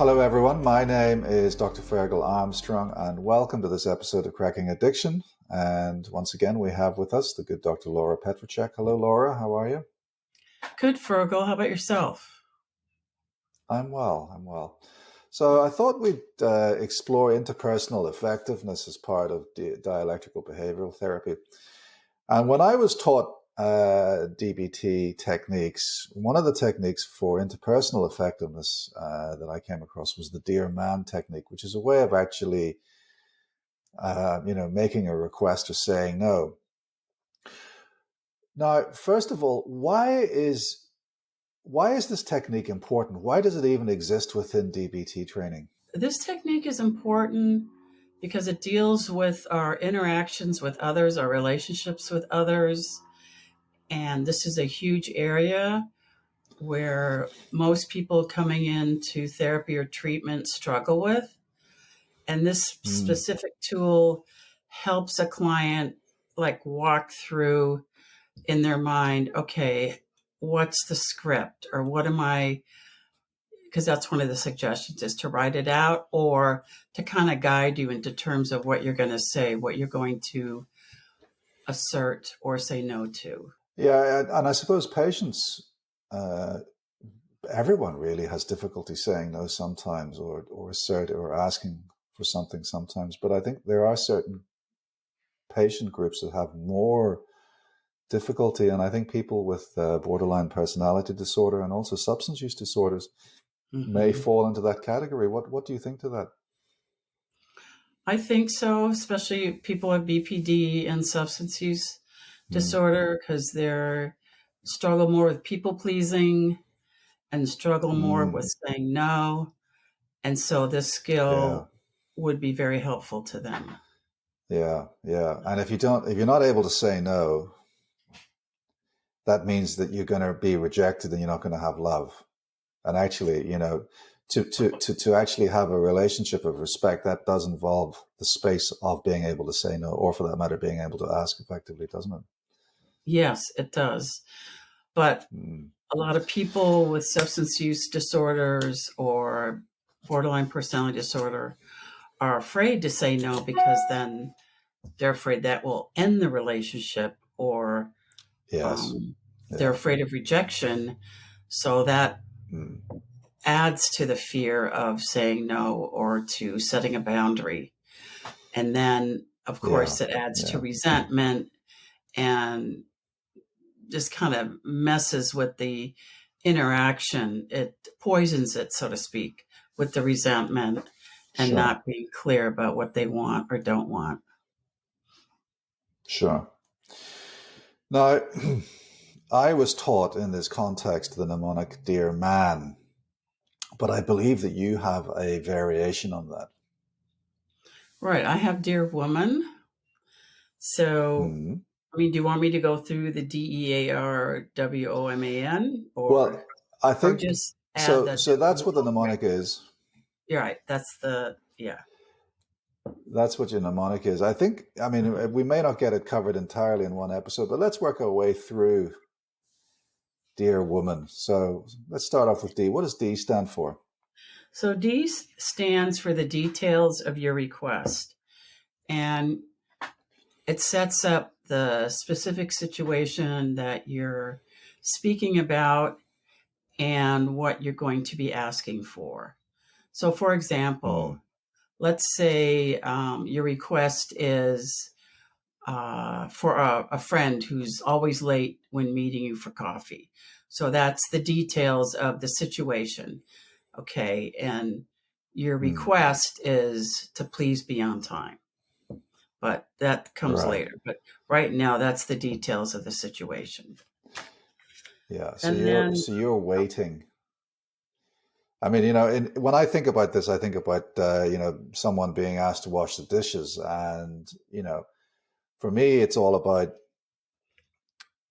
Hello, everyone. My name is Dr. Fergal Armstrong, and welcome to this episode of Cracking Addiction. And once again, we have with us the good Dr. Laura Petracek. Hello, Laura. How are you? Good, Fergal. How about yourself? I'm well. So I thought we'd explore interpersonal effectiveness as part of dialectical behavioral therapy. And when I was taught DBT techniques, one of the techniques for interpersonal effectiveness that I came across was the Dear Man technique, which is a way of actually, making a request or saying no. Now, first of all, why is this technique important? Why does it even exist within DBT training? This technique is important because it deals with our interactions with others, our relationships with others. And this is a huge area where most people coming into therapy or treatment struggle with. And this specific tool helps a client walk through in their mind, okay, what's the script, or what am I, because that's one of the suggestions, is to write it out or to kind of guide you into terms of what you're going to say, what you're going to assert or say no to. Yeah, and I suppose patients, everyone really has difficulty saying no sometimes, or assert or asking for something sometimes. But I think there are certain patient groups that have more difficulty, and I think people with borderline personality disorder and also substance use disorders may fall into that category. What do you think to that? I think so, especially people with BPD and substance use disorder, because they struggle more with people pleasing and struggle more with saying no. And so this skill would be very helpful to them. Yeah. And if you're not able to say no, that means that you're going to be rejected and you're not going to have love. And actually, to actually have a relationship of respect, that does involve the space of being able to say no, or for that matter, being able to ask effectively, doesn't it? Yes, it does. But a lot of people with substance use disorders or borderline personality disorder are afraid to say no, because then they're afraid that will end the relationship, or they're afraid of rejection. So that adds to the fear of saying no or to setting a boundary. And then, of course, it adds to resentment and just kind of messes with the interaction. It poisons it, so to speak, with the resentment and not being clear about what they want or don't want. Sure. Now, I was taught in this context the mnemonic Dear Man, but I believe that you have a variation on that. Right. I have Dear Woman. So, I mean, do you want me to go through the DEARWOMAN? Well, I think just so. So that's what the mnemonic is. You're right. That's That's what your mnemonic is. I think, I mean, we may not get it covered entirely in one episode, but let's work our way through Dear Woman. So let's start off with D. What does D stand for? So D stands for the details of your request. And it sets up the specific situation that you're speaking about and what you're going to be asking for. So, for example, let's say your request is for a friend who's always late when meeting you for coffee. So that's the details of the situation. Okay. And your request is to please be on time. But that comes later. But right now, that's the details of the situation. Yeah. So you're waiting. I mean, when I think about this, I think about, someone being asked to wash the dishes. And, for me, it's all about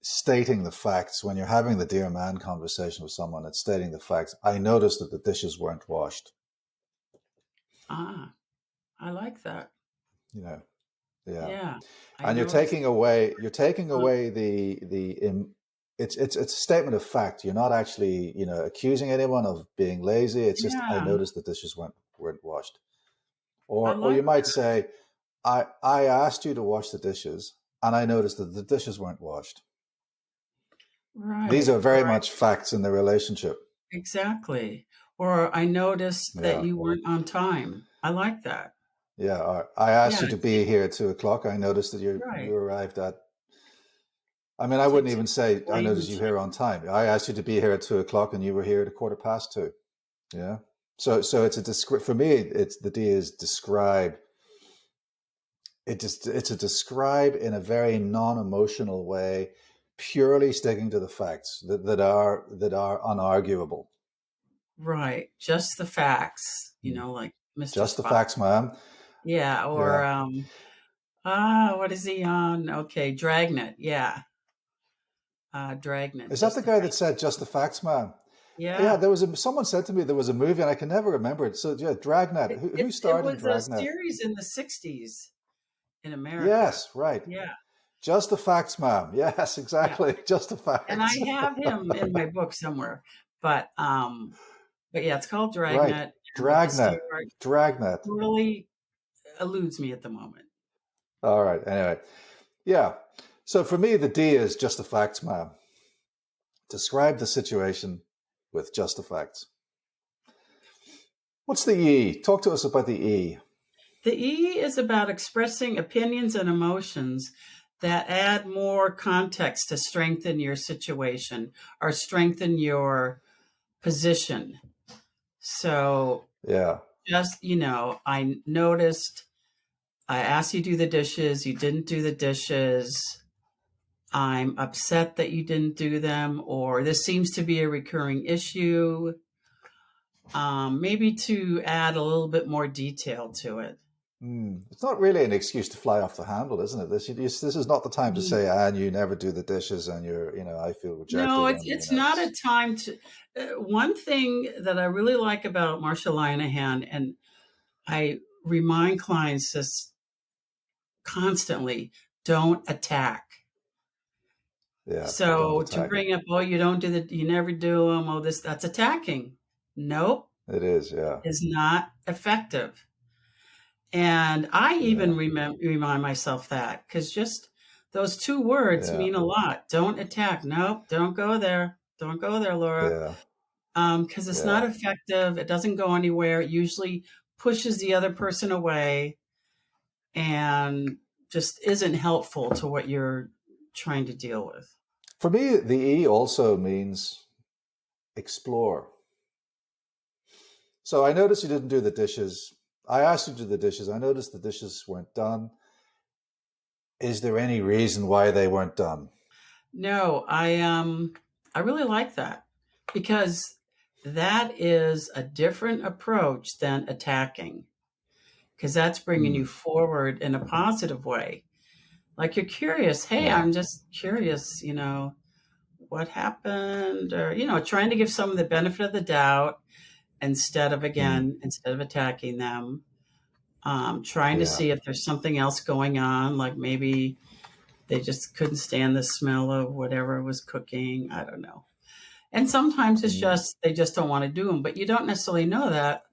stating the facts. When you're having the Dear Man conversation with someone, it's stating the facts. I noticed that the dishes weren't washed. I like that. Yeah. Yeah. And you're taking away the it's a statement of fact. You're not actually, accusing anyone of being lazy. It's just, I Yeah, noticed the dishes weren't washed. I Or like you might that. say, I asked you to wash the dishes and I noticed that the dishes weren't washed. These Right, are very right, much facts in the relationship. exactly. Or I noticed that Yeah. you weren't on time. I like that. Yeah. I asked Yeah, you to be here at 2 o'clock. I noticed that you right. arrived at, I mean, I wouldn't To even say I blame and noticed you here on time. I asked you to be here at 2 o'clock and you were here at 2:15. Yeah. So it's for me, it's the D is describe. It's a describe in a very non-emotional way, purely sticking to the facts that are unarguable. right. Just the facts, Hmm. like Mr. Just the Spock. facts, ma'am. Yeah, or Yeah. what is he on? Okay, Dragnet. Yeah. Dragnet, Is that just the the guy that facts. said just the facts, ma'am? Yeah, Yeah. someone said to me there was a movie and I can never remember it. So yeah, Dragnet. It, Who it, it starred in was a Dragnet? series in the 60s in America. Yes, right. Yeah. Just the facts, ma'am. Yes, Yeah. exactly. Just the And I facts. have him in my book somewhere. But but yeah, it's called Right. Dragnet, and what the Dragnet. story Dragnet. really eludes me at the moment. All right. Anyway. Yeah. So for me, the D is just the facts, ma'am. Describe the situation with just the facts. What's the E? Talk to us about the E. The E is about expressing opinions and emotions that add more context to strengthen your situation or strengthen your position. So Yeah. just, I noticed I asked you to do the dishes, you didn't do the dishes. I'm upset that you didn't do them, or this seems to be a recurring issue. Maybe to add a little bit more detail to it. It's not really an excuse to fly off the handle, isn't it? This is not the time to say, and you never do the dishes, and I feel No, rejected, and it's not a time to. One thing that I really like about Marsha Linehan, and I remind clients this constantly: don't attack. yeah, don't So to attack. bring up, oh, you never do them. Oh, that's attacking. Nope, It is, yeah, is not effective. And I even yeah, remind myself that because just those two words yeah, mean a lot. Don't attack. Nope, don't go there. Don't go there, Laura. yeah, Because it's not yeah. effective. It doesn't go anywhere. It usually pushes the other person away and just isn't helpful to what you're trying to deal with. For me, the E also means explore. So I noticed you didn't do the dishes. I asked you to do the dishes. I noticed the dishes weren't done. Is there any reason why they weren't done? No, I really like that because that is a different approach than attacking because that's bringing you Hmm. forward in a positive way. Like you're curious, hey, Yeah. I'm just curious, what happened, or trying to give someone the benefit of the doubt Hmm. instead of attacking them. Trying to Yeah. see if there's something else going on, like maybe they just couldn't stand the smell of whatever was cooking. I don't know. And sometimes it's Hmm. just they just don't want to do them, but you don't necessarily know that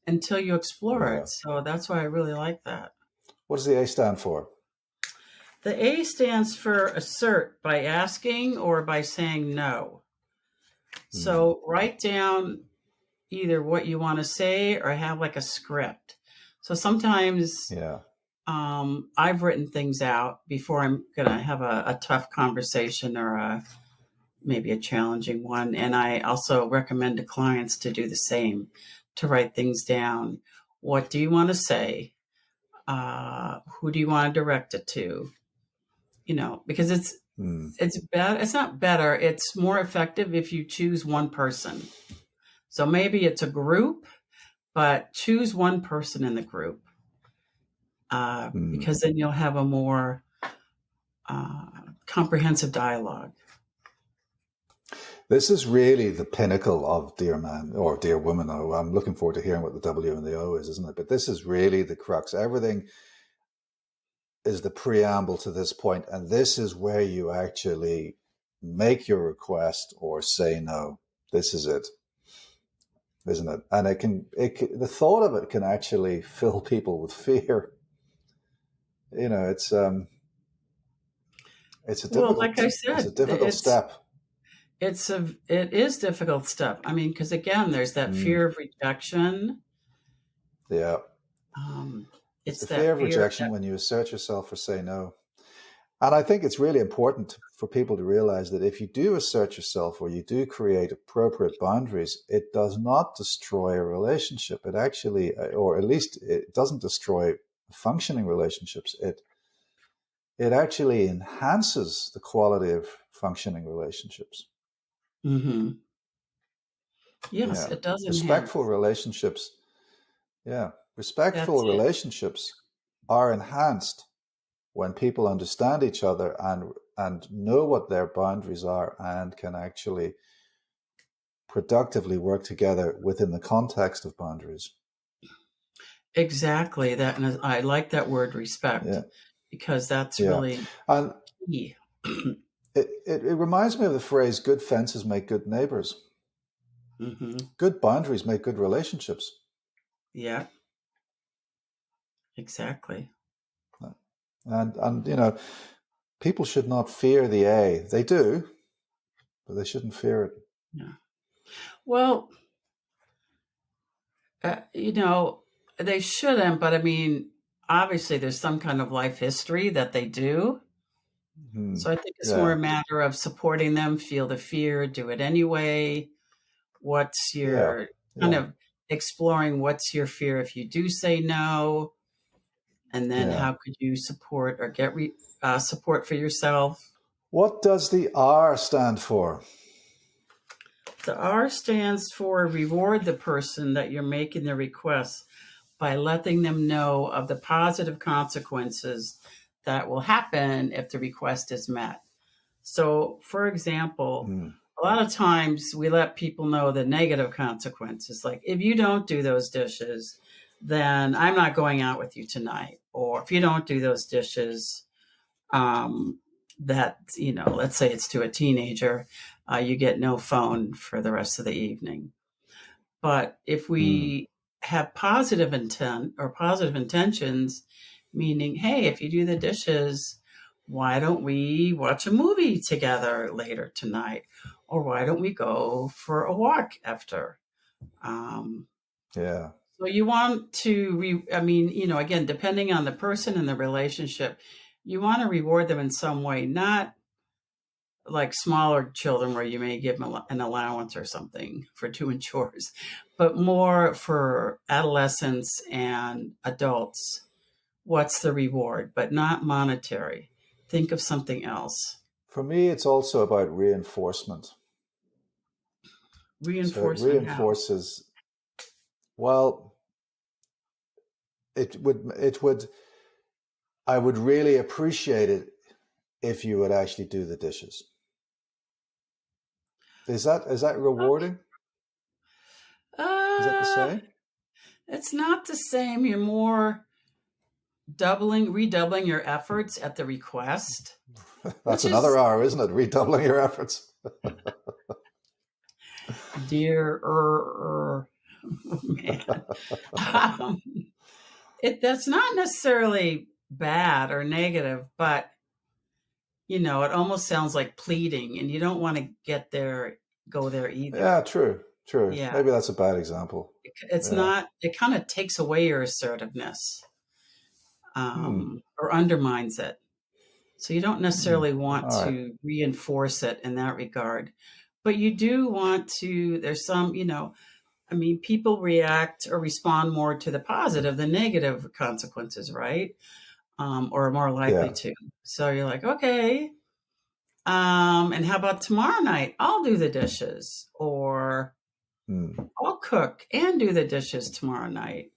until you explore Yeah. it. So that's why I really like that. What does the A stand for? The A stands for assert, by asking or by saying no. Hmm. So write down either what you want to say or have like a script. So sometimes Yeah. I've written things out before I'm going to have a tough conversation or maybe a challenging one. And I also recommend to clients to do the same, to write things down. What do you want to say? Who do you want to direct it to? Because Hmm. it's bad. It's not better. It's more effective if you choose one person. So maybe it's a group, but choose one person in the group Hmm. because then you'll have a more comprehensive dialogue. This is really the pinnacle of Dear Man or Dear Woman. Oh, I'm looking forward to hearing what the W and the O is, isn't it? But this is really the crux. Everything is the preamble to this point, and this is where you actually make your request or say no. This is it, isn't it? And the thought of it can actually fill people with fear. It's a Well, like I it's said, a difficult step. it is difficult step. I mean, because again, there's that fear of rejection. Yeah. It's It's the fear that of fear rejection that, when you assert yourself or say no. And I think it's really important for people to realize that if you do assert yourself or you do create appropriate boundaries, it does not destroy a relationship. It actually, or at least it doesn't destroy functioning relationships. It actually enhances the quality of functioning relationships. yes, Yeah. it does Respectful enhance. relationships. Yeah. Respectful That's it. relationships are enhanced when people understand each other and know what their boundaries are and can actually productively work together within the context of boundaries. Exactly that, and I like that word respect Yeah, because that's yeah. really And key. it reminds me of the phrase, good fences make good neighbors. Good boundaries make good relationships. Yeah, exactly. And people should not fear the A. They do, but they shouldn't fear it. Yeah. Well, they shouldn't, but I mean, obviously there's some kind of life history that they do. So I think it's more a Yeah, matter of supporting them, feel the fear, do it anyway. What's yeah, your kind yeah, of exploring what's your fear if you do say no? And then yeah. how could you support or get support for yourself? What does the R stand for? The R stands for reward the person that you're making the request by letting them know of the positive consequences that will happen if the request is met. So, for example, a lot of times we let people know the negative consequences. Like, if you don't do those dishes, then I'm not going out with you tonight. Or if you don't do those dishes, let's say it's to a teenager, you get no phone for the rest of the evening. But if we have positive intent or positive intentions, meaning, hey, if you do the dishes, why don't we watch a movie together later tonight? Or why don't we go for a walk after? Yeah, So you want to, again, depending on the person and the relationship, you want to reward them in some way, not like smaller children where you may give them an allowance or something for doing chores, but more for adolescents and adults. What's the reward? But not monetary. Think of something else. for me, it's also about reinforcement. So it Reinforcement how? reinforces, well, it would, I would really appreciate it if you would actually do the dishes. Is that rewarding? Is that the Uh, same? it's not the same. You're more redoubling your efforts at the request, That's which another is hour, isn't it? Redoubling your efforts. dear, man. Um, that's not necessarily bad or negative, but it almost sounds like pleading, and you don't want to go there either. Yeah, true. Yeah, Maybe that's a bad example. it's Yeah. not. It kind of takes away your assertiveness, Hmm. or undermines it. So you don't necessarily want All right. to reinforce it in that regard, but you do want to. There's some, people react or respond more to the positive than negative consequences, right? Or are more likely Yeah. to. So you're like, okay, and how about tomorrow night? I'll do the dishes, or Hmm. I'll cook and do the dishes tomorrow night.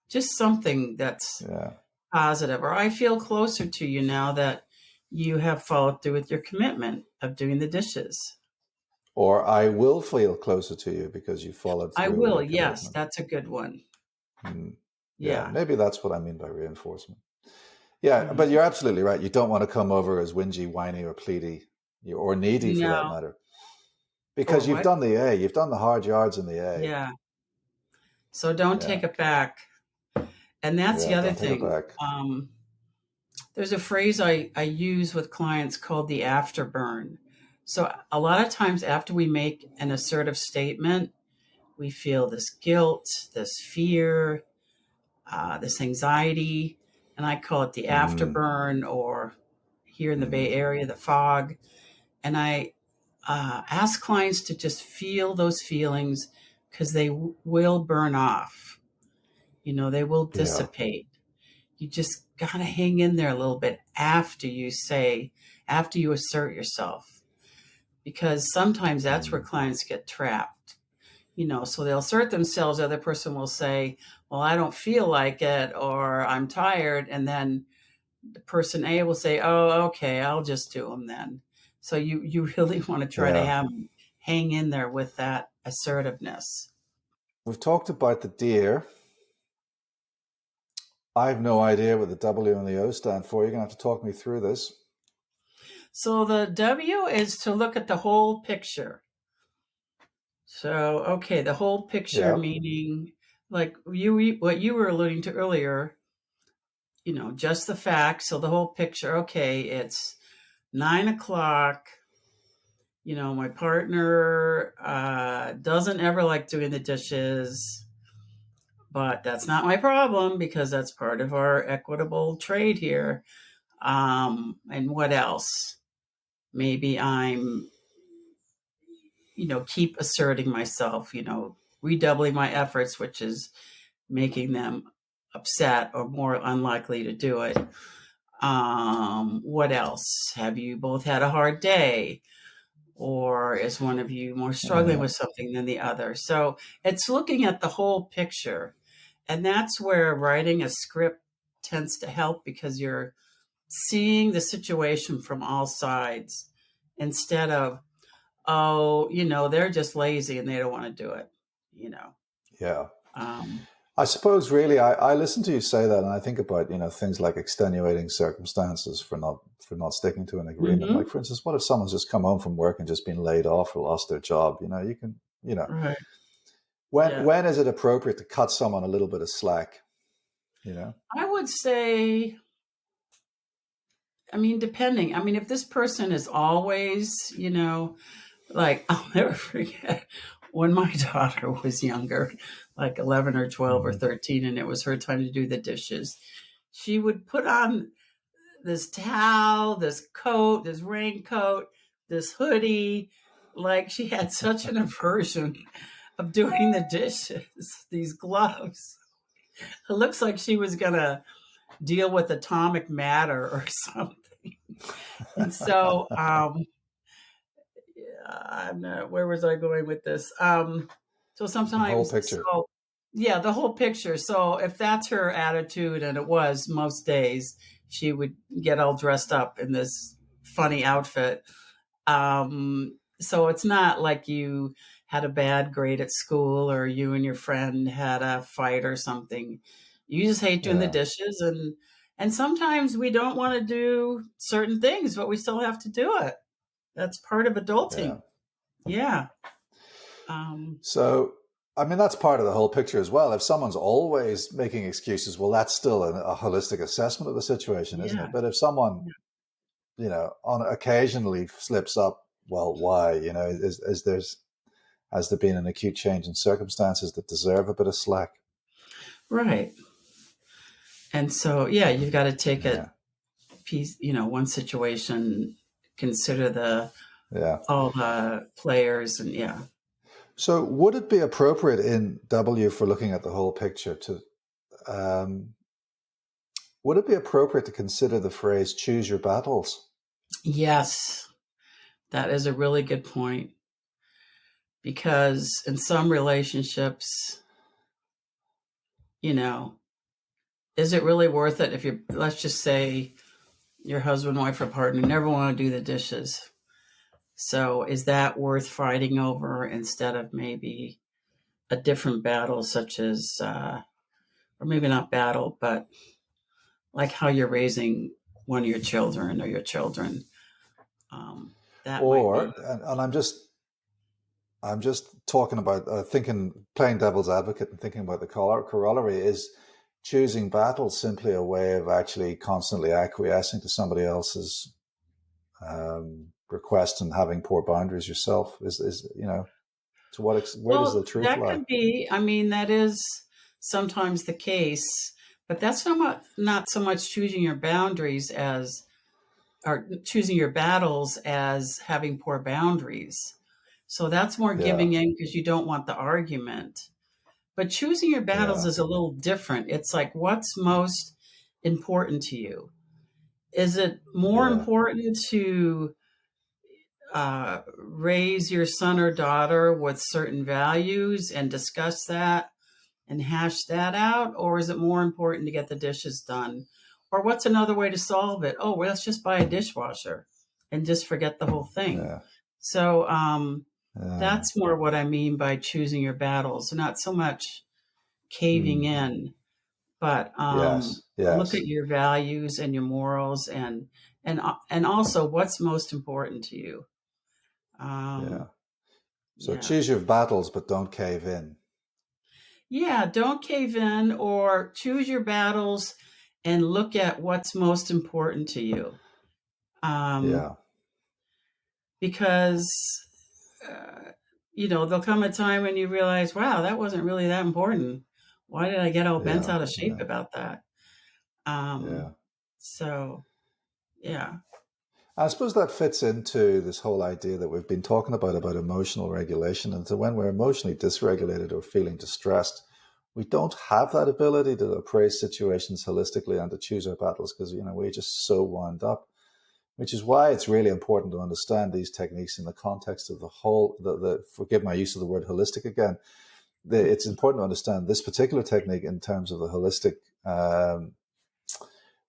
Just something that's Yeah. positive. Or I feel closer to you now that you have followed through with your commitment of doing the dishes. Or I will feel closer to you because you followed I through with will. your Yes, commitment. that's a good one. Yeah, Yeah. maybe that's what I mean by reinforcement. Yeah, Mhm. but you're absolutely right. You don't want to come over as whingy, whiny, or pleady. or needy for that No. matter, Or because you've what? done the A, you've done the hard yards in the A. Yeah. So don't Yeah, take it back. And that's the yeah, other don't take it thing. back. There's a phrase I use with clients called the afterburn. So a lot of times after we make an assertive statement, we feel this guilt, this fear, this anxiety, and I call it the Mm, afterburn, or here in the mm, Bay Area, the fog. And I ask clients to just feel those feelings because they will burn off. They will yeah. dissipate. You just got to hang in there a little bit after you assert yourself, because sometimes that's where Mm, clients get trapped. So they'll assert themselves, the other person will say, well, I don't feel like it, or I'm tired. And then the person A will say, oh, okay, I'll just do them then. So you really want to try to yeah. have them hang in there with that assertiveness. We've talked about the deer. I have no idea what the W and the O stand for. You're going to have to talk me through this. So the W is to look at the whole picture. So, okay, the whole picture Yeah. meaning, like what you were alluding to earlier, just the facts. So the whole picture, okay, it's 9 o'clock. My partner doesn't ever like doing the dishes, but that's not my problem because that's part of our equitable trade here. And what else? Maybe I'm, keep asserting myself, redoubling my efforts, which is making them upset or more unlikely to do it. What else? Have you both had a hard day? Or is one of you more struggling Uh, with something than the other? So it's looking at the whole picture. And that's where writing a script tends to help, because you're seeing the situation from all sides instead of, oh, they're just lazy and they don't want to do it, you know. yeah. Um, I suppose really I listen to you say that and I think about, things like extenuating circumstances for not sticking to an agreement. Like mhm, for instance, what if someone's just come home from work and just been laid off or lost their job? You can, right. when Yeah. when is it appropriate to cut someone a little bit of slack, you know? I would say, I mean, depending. I mean, if this person is always, like, I'll never forget when my daughter was younger, like 11 or 12 or Mm, 13, and it was her time to do the dishes. She would put on this towel, this coat, this raincoat, this hoodie. Like, she had such an aversion of doing the dishes, these gloves. It looks like she was going to deal with atomic matter or something. And so, I'm not, where was I going with this? So the whole sometimes, picture. so yeah, the whole picture. So if that's her attitude, and it was most days, she would get all dressed up in this funny outfit. So it's not like you had a bad grade at school, or you and your friend had a fight or something. You just hate doing the Yeah, dishes, and sometimes we don't want to do certain things, but we still have to do it. That's part of yeah. adulting. Yeah. Um, So, I mean, that's part of the whole picture as well. If someone's always making excuses, well, that's still a holistic assessment of the situation, isn't yeah. it? But if someone, on occasionally slips up, well, why? Has there been an acute change in circumstances that deserve a bit of slack? Right. And so, yeah, you've got to take Yeah, it piece, one situation, consider yeah. all the players, and yeah. So, would it be appropriate in W for looking at the whole picture um, would it be appropriate to consider the phrase "choose your battles"? Yes, that is a really good point, because in some relationships, you know, is it really worth it if let's just say your husband, wife, or partner never want to do the dishes? So is that worth fighting over instead of maybe a different battle, such as, or maybe not battle, but like how you're raising one of your children or your children? Um, That might Or, be. and I'm just talking about playing devil's advocate and thinking about the corollary. Is choosing battle simply a way of actually constantly acquiescing to somebody else's request and having poor boundaries yourself? Is to where does the Well, truth that lie? could be. I mean, that is sometimes the case, but that's not so much choosing your boundaries as, or choosing your battles as having poor boundaries. So that's more Yeah, giving in because you don't want the argument. But choosing your battles yeah, is a little different. It's like, what's most important to you? Is it more yeah, important to raise your son or daughter with certain values and discuss that and hash that out? Or is it more important to get the dishes done? Or what's another way to solve it? Oh, well, let's just buy a dishwasher and just forget the whole thing. yeah, So yeah. that's more what I mean by choosing your battles, not so much caving Mm. in, but Yes, look at yes, your values and your morals, and also what's most important to you. yeah. Um, So yeah. choose your battles, but don't cave in. Yeah, don't cave in, or choose your battles and look at what's most important to you. Um, Yeah, because, uh, there'll come a time when you realize, wow, that wasn't really that important. Why did I get all bent yeah, out of shape yeah, about that? yeah. So, yeah. I suppose that fits into this whole idea that we've been talking about emotional regulation. And so when we're emotionally dysregulated or feeling distressed, we don't have that ability to appraise situations holistically and to choose our battles because, we're just so wound up, which is why it's really important to understand these techniques in the context of the whole, forgive my use of the word holistic again. It's important to understand this particular technique in terms of the holistic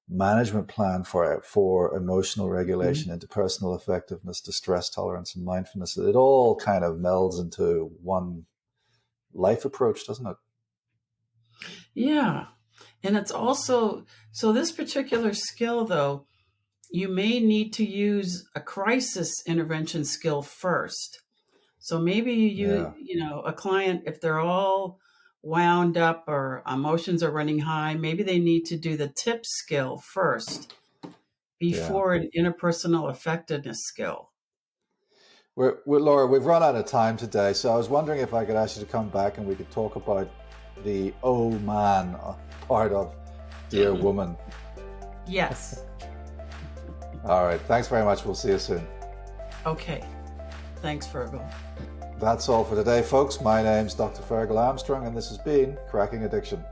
management plan for emotional Mhm. regulation, interpersonal effectiveness, distress tolerance, and mindfulness. It all kind of melds into one life approach, doesn't it? Yeah. And it's also, so this particular skill, though, you may need to use a crisis intervention skill first. So maybe Yeah, a client, if they're all wound up or emotions are running high, maybe they need to do the tip skill first yeah. before an interpersonal effectiveness skill. Laura, we've run out of time today, so I was wondering if I could ask you to come back and we could talk about the oh man part of Dear Woman. Yes. All right, thanks very much. We'll see you soon. Okay. Thanks, Virgo. That's all for today, folks. My name's Dr. Fergal Armstrong, and this has been Cracking Addiction.